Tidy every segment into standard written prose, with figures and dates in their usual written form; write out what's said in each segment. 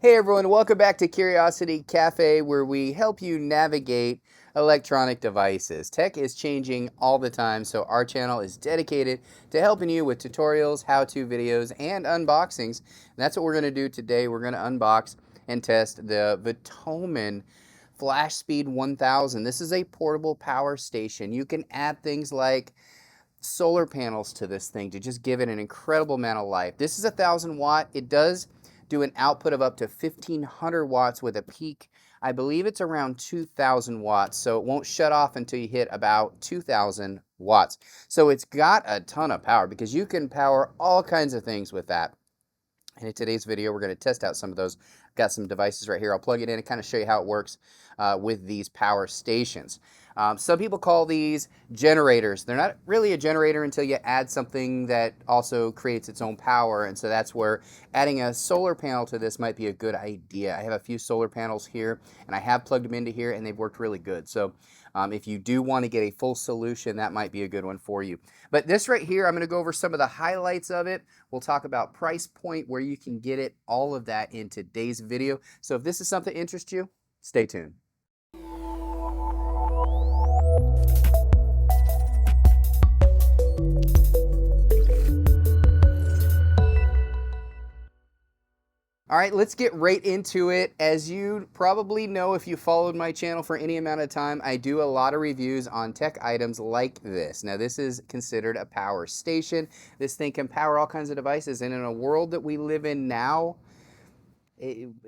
Hey everyone, welcome back to Curiosity Cafe, where we help you navigate electronic devices. Tech is changing all the time, so our channel is dedicated to helping you with tutorials, how-to videos, and unboxings. And that's what we're going to do today. We're going to unbox and test the Vtoman Flashspeed 1000. This is a portable power station. You can add things like solar panels to this thing to just give it an incredible amount of life. This is 1,000 watt. It does do an output of up to 1,500 watts with a peak. I believe it's around 2,000 watts, so it won't shut off until you hit about 2,000 watts. So it's got a ton of power because you can power all kinds of things with that. And in today's video, we're going to test out some of those. I've got some devices right here. I'll plug it in and kind of show you how it works with these power stations. Some people call these generators. They're not really a generator until you add something that also creates its own power. And so that's where adding a solar panel to this might be a good idea. I have a few solar panels here, and I have plugged them into here, and they've worked really good. So if you do want to get a full solution, that might be a good one for you. But this right here, I'm going to go over some of the highlights of it. We'll talk about price point, where you can get it, all of that in today's video. So if this is something that interests you, stay tuned. All right, let's get right into it. As you probably know, if you followed my channel for any amount of time, I do a lot of reviews on tech items like this. Now, this is considered a power station. This thing can power all kinds of devices, and in a world that we live in now,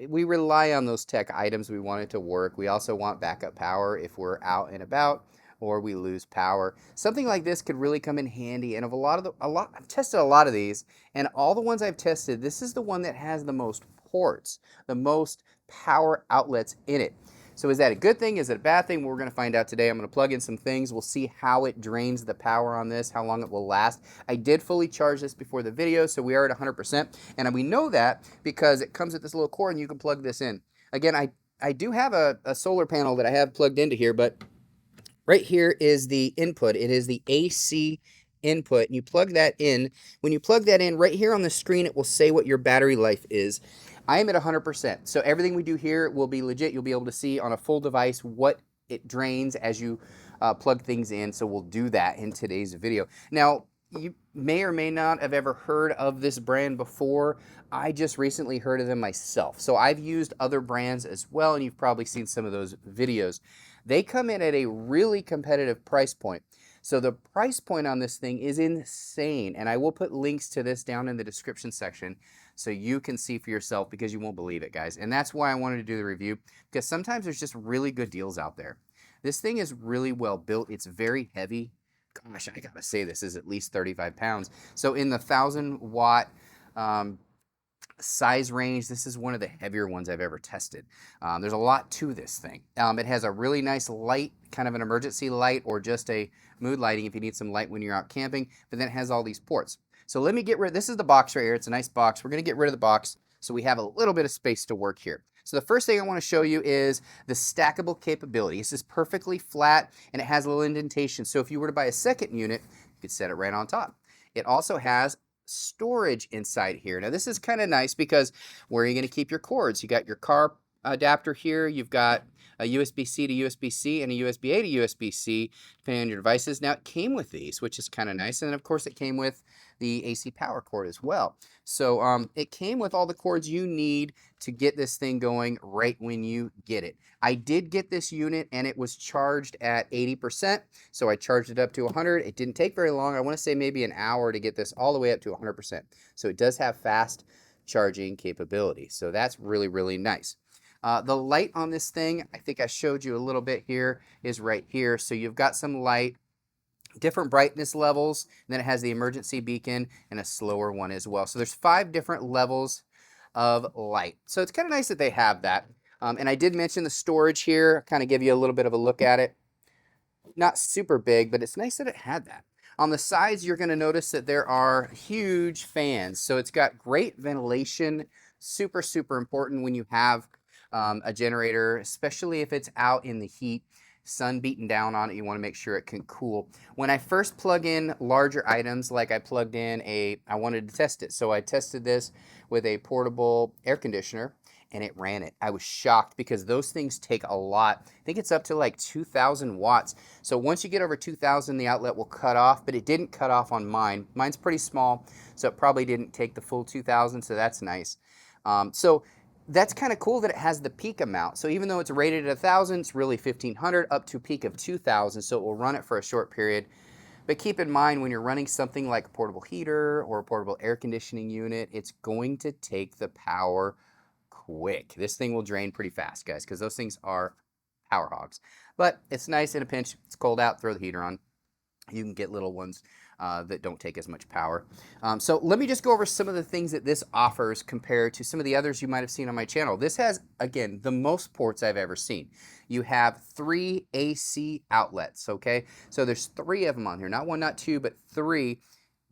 we rely on those tech items. We want it to work. We also want backup power if we're out and about or we lose power. Something like this could really come in handy. And I've tested a lot of these, and all the ones I've tested, this is the one that has the most ports, the most power outlets in it. So is that a good thing? Is it a bad thing? We're going to find out today. I'm going to plug in some things. We'll see how it drains the power on this, how long it will last. I did fully charge this before the video, so we are at 100%. And we know that because it comes with this little cord and you can plug this in. Again, I do have a solar panel that I have plugged into here, but right here is the input. It is the AC input, and you plug that in. When you plug that in, right here on the screen, it will say what your battery life is. I am at 100%, so everything we do here will be legit. You'll be able to see on a full device what it drains as you plug things in, so we'll do that in today's video. Now, you may or may not have ever heard of this brand before. I just recently heard of them myself, so I've used other brands as well, and you've probably seen some of those videos. They come in at a really competitive price point. So the price point on this thing is insane, and I will put links to this down in the description section so you can see for yourself, because you won't believe it, guys. And that's why I wanted to do the review, because sometimes there's just really good deals out there. This thing is really well built. It's very heavy. Gosh, I gotta say, this is at least 35 pounds. So in the 1,000-watt size range, this is one of the heavier ones I've ever tested. There's a lot to this thing. It has a really nice light, kind of an emergency light or just a mood lighting if you need some light when you're out camping, but then it has all these ports. So let me get rid of, this is the box right here. It's a nice box. We're going to get rid of the box so we have a little bit of space to work here. So the first thing I want to show you is the stackable capability. This is perfectly flat and it has a little indentation. So if you were to buy a second unit, you could set it right on top. It also has storage inside here. Now this is kind of nice because where are you going to keep your cords? You got your car adapter here, you've got a USB-C to USB-C and a USB-A to USB-C depending on your devices. Now it came with these, which is kind of nice, and then of course it came with the AC power cord as well. So it came with all the cords you need to get this thing going right when you get it. I did get this unit and it was charged at 80%, so I charged it up to 100. It didn't take very long. I want to say maybe an hour to get this all the way up to 100%. So it does have fast charging capability. So that's really, really nice. The light on this thing, I think I showed you a little bit here, is right here. So you've got some light, different brightness levels, and then it has the emergency beacon and a slower one as well. So there's 5 different levels of light. So it's kind of nice that they have that. And I did mention the storage here, kind of give you a little bit of a look at it. Not super big, but it's nice that it had that. On the sides, you're going to notice that there are huge fans. So it's got great ventilation, super, super important when you have a generator, especially if it's out in the heat, sun beating down on it. You want to make sure it can cool. When I first plug in larger items, like I plugged in I wanted to test it. So I tested this with a portable air conditioner, and it ran it. I was shocked because those things take a lot. I think it's up to like 2,000 watts. So once you get over 2,000, the outlet will cut off, but it didn't cut off on mine. Mine's pretty small, so it probably didn't take the full 2,000, so that's nice. So that's kind of cool that it has the peak amount. So even though it's rated at 1,000, it's really 1,500 up to a peak of 2,000, so it will run it for a short period. But keep in mind, when you're running something like a portable heater or a portable air conditioning unit, it's going to take the power quick. This thing will drain pretty fast, guys, because those things are power hogs. But it's nice in a pinch. It's cold out, throw the heater on. You can get little ones that don't take as much power. So let me just go over some of the things that this offers compared to some of the others you might have seen on my channel. This has, again, the most ports I've ever seen. You have 3 AC outlets, okay? So there's 3 of them on here, not 1, not 2, but 3.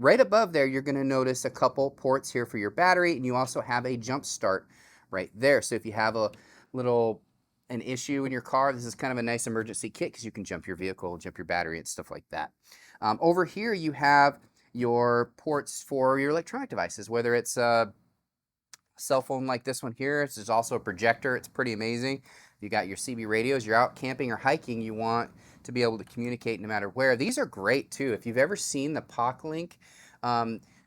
Right above there, you're gonna notice a couple ports here for your battery, and you also have a jump start right there. So if you have an issue in your car, this is kind of a nice emergency kit because you can jump your vehicle, jump your battery, and stuff like that. Over here, you have your ports for your electronic devices, whether it's a cell phone like this one here. There's also a projector. It's pretty amazing. You got your CB radios. You're out camping or hiking. You want to be able to communicate no matter where. These are great too. If you've ever seen the POC link,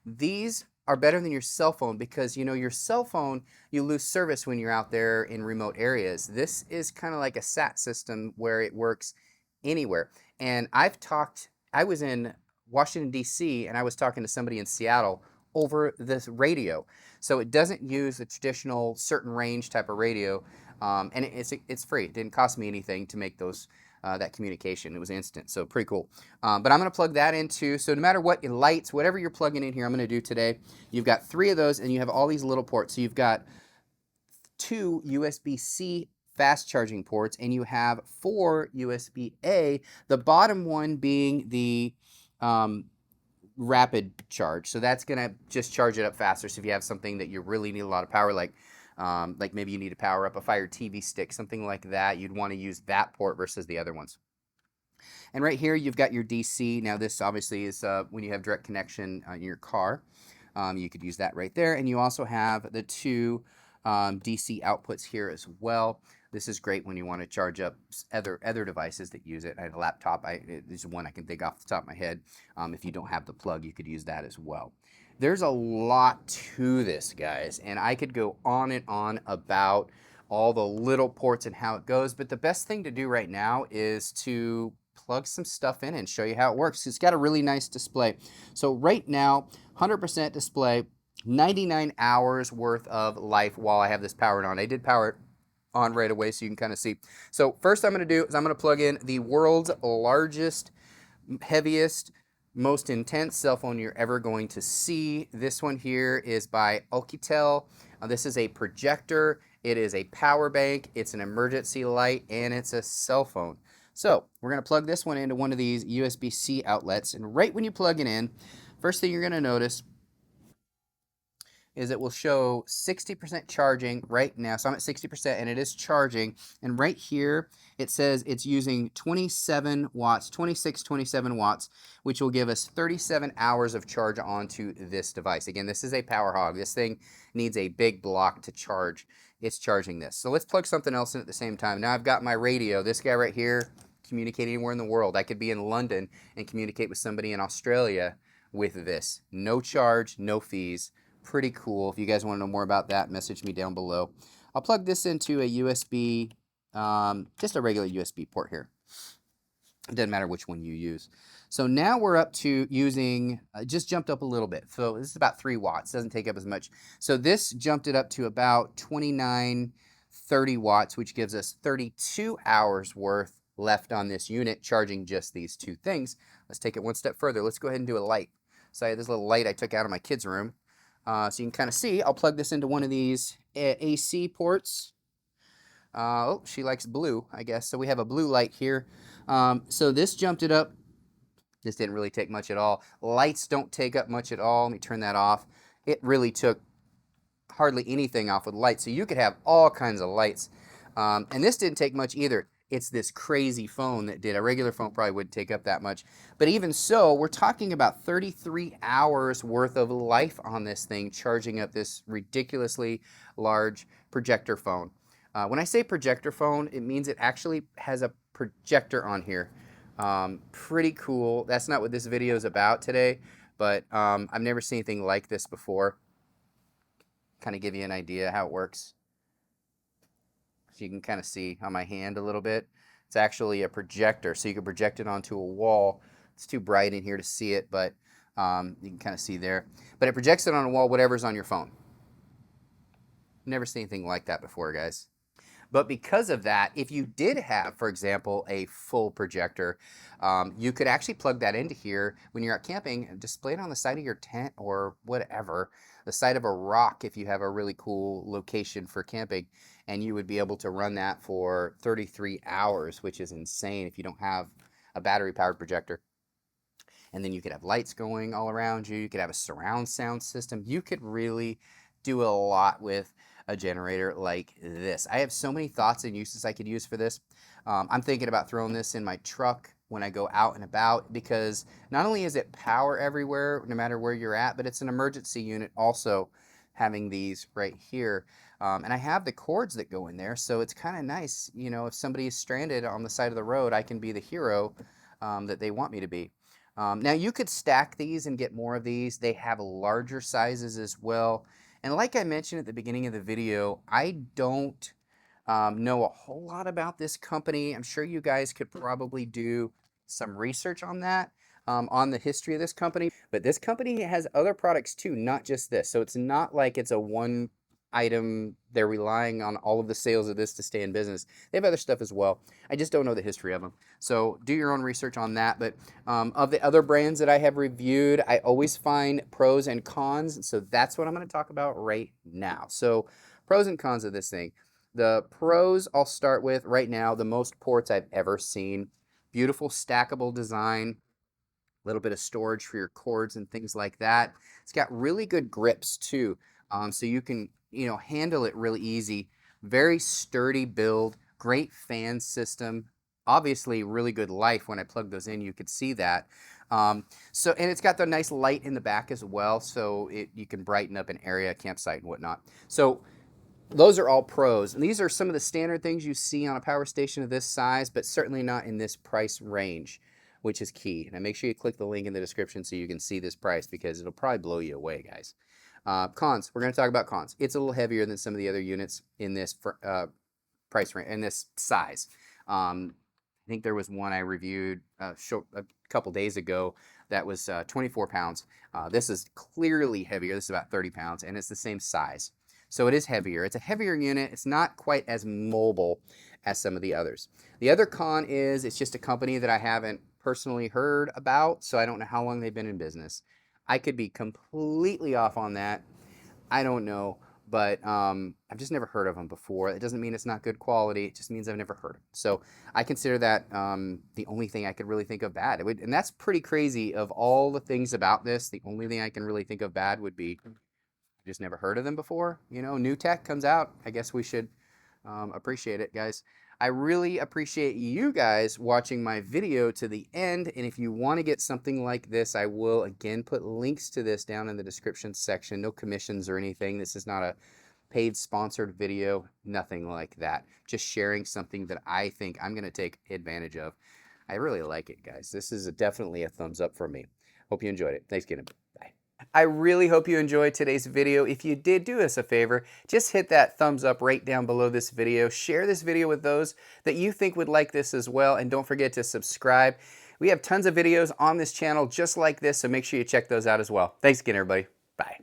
these are better than your cell phone because, you know, your cell phone, you lose service when you're out there in remote areas. This is kind of like a SAT system where it works anywhere. And I was in Washington, D.C., and I was talking to somebody in Seattle over this radio. So it doesn't use a traditional certain range type of radio, and it's free. It didn't cost me anything to make those that communication. It was instant, so pretty cool. But I'm going to plug that into, so no matter what lights, whatever you're plugging in here, I'm going to do today. You've got 3 of those, and you have all these little ports. So you've got 2 USB-C fast charging ports, and you have 4 USB-A, the bottom one being the rapid charge. So that's going to just charge it up faster. So if you have something that you really need a lot of power, like maybe you need to power up a Fire TV stick, something like that, you'd want to use that port versus the other ones. And right here, you've got your DC. Now this obviously is when you have direct connection in your car. You could use that right there. And you also have the 2 DC outputs here as well. This is great when you want to charge up other devices that use it. I have a laptop. This is one I can think off the top of my head. If you don't have the plug, you could use that as well. There's a lot to this, guys, and I could go on and on about all the little ports and how it goes, but the best thing to do right now is to plug some stuff in and show you how it works. It's got a really nice display. So right now, 100% display, 99 hours worth of life while I have this powered on. I did power it on right away so you can kind of see. So first I'm going to do is I'm going to plug in the world's largest, heaviest, most intense cell phone you're ever going to see. This one here is by Alcatel. This is a projector. It is a power bank. It's an emergency light, and it's a cell phone. So we're going to plug this one into one of these USB-C outlets, and right when you plug it in, first thing you're going to notice is it will show 60% charging right now. So I'm at 60% and it is charging. And right here, it says it's using 27 watts, 27 watts, which will give us 37 hours of charge onto this device. Again, this is a power hog. This thing needs a big block to charge. It's charging this. So let's plug something else in at the same time. Now I've got my radio. This guy right here, communicate anywhere in the world. I could be in London and communicate with somebody in Australia with this. No charge, no fees. Pretty cool. If you guys want to know more about that, message me down below. I'll plug this into a USB, just a regular USB port here. It doesn't matter which one you use. So now we're up to using, just jumped up a little bit. So this is about 3 watts, doesn't take up as much. So this jumped it up to about 29, 30 watts, which gives us 32 hours worth left on this unit, charging just these 2 things. Let's take it one step further. Let's go ahead and do a light. So I have this little light I took out of my kid's room. So you can kind of see, I'll plug this into one of these AC ports. Oh, she likes blue, I guess. So we have a blue light here. So this jumped it up. This didn't really take much at all. Lights don't take up much at all. Let me turn that off. It really took hardly anything off with lights. So you could have all kinds of lights. And this didn't take much either. It's this crazy phone that did. A regular phone probably wouldn't take up that much. But even so, we're talking about 33 hours worth of life on this thing, charging up this ridiculously large projector phone. When I say projector phone, it means it actually has a projector on here. Pretty cool. That's not what this video is about today, but I've never seen anything like this before. Kind of give you an idea how it works. So you can kind of see on my hand a little bit. It's actually a projector, so you can project it onto a wall. It's too bright in here to see it, but you can kind of see there. But it projects it on a wall, whatever's on your phone. Never seen anything like that before, guys. But because of that, if you did have, for example, a full projector, you could actually plug that into here when you're out camping and display it on the side of your tent or whatever, the side of a rock if you have a really cool location for camping, and you would be able to run that for 33 hours, which is insane if you don't have a battery-powered projector. And then you could have lights going all around you. You could have a surround sound system. You could really do a lot with a generator like this. I have so many thoughts and uses I could use for this. I'm thinking about throwing this in my truck when I go out and about, because not only is it power everywhere, no matter where you're at, but it's an emergency unit also, having these right here. And I have the cords that go in there, so it's kind of nice, you know, if somebody is stranded on the side of the road, I can be the hero that they want me to be. Now you could stack these and get more of these. They have larger sizes as well. And like I mentioned at the beginning of the video, I don't know a whole lot about this company. I'm sure you guys could probably do some research on that, on the history of this company. But this company has other products too, not just this. So it's not like it's a one item, they're relying on all of the sales of this to stay in business. They have other stuff as well. I just don't know the history of them. So do your own research on that. But of the other brands that I have reviewed, I always find pros and cons. So that's what I'm going to talk about right now. So pros and cons of this thing. The pros I'll start with right now, the most ports I've ever seen. Beautiful stackable design. A little bit of storage for your cords and things like that. It's got really good grips too. So you can, you know, handle it really easy. Very sturdy build, great fan system. Obviously really good life. When I plug those in, you could see that. And it's got the nice light in the back as well, so you can brighten up an area, campsite and whatnot. So those are all pros, and these are some of the standard things you see on a power station of this size, but certainly not in this price range, which is key. And make sure you click the link in the description so you can see this price, because it'll probably blow you away, guys. Cons. We're going to talk about cons. It's a little heavier than some of the other units in this price range, in this size. I think there was one I reviewed a couple days ago that was 24 pounds. This is clearly heavier. This is about 30 pounds, and it's the same size. So it is heavier. It's a heavier unit. It's not quite as mobile as some of the others. The other con is it's just a company that I haven't personally heard about, so I don't know how long they've been in business. I could be completely off on that. I don't know, but I've just never heard of them before. It doesn't mean it's not good quality. It just means I've never heard of it. So I consider that the only thing I could really think of bad. And that's pretty crazy. Of all the things about this, the only thing I can really think of bad would be just never heard of them before. You know, new tech comes out. I guess we should appreciate it, guys. I really appreciate you guys watching my video to the end. And if you want to get something like this, I will again put links to this down in the description section. No commissions or anything. This is not a paid sponsored video, nothing like that. Just sharing something that I think I'm going to take advantage of. I really like it, guys. This is definitely a thumbs up for me. Hope you enjoyed it. Thanks again. Bye. I really hope you enjoyed today's video. If you did, do us a favor, just hit that thumbs up right down below this video. Share this video with those that you think would like this as well, and don't forget to subscribe. We have tons of videos on this channel just like this, so make sure you check those out as well. Thanks again, everybody. Bye.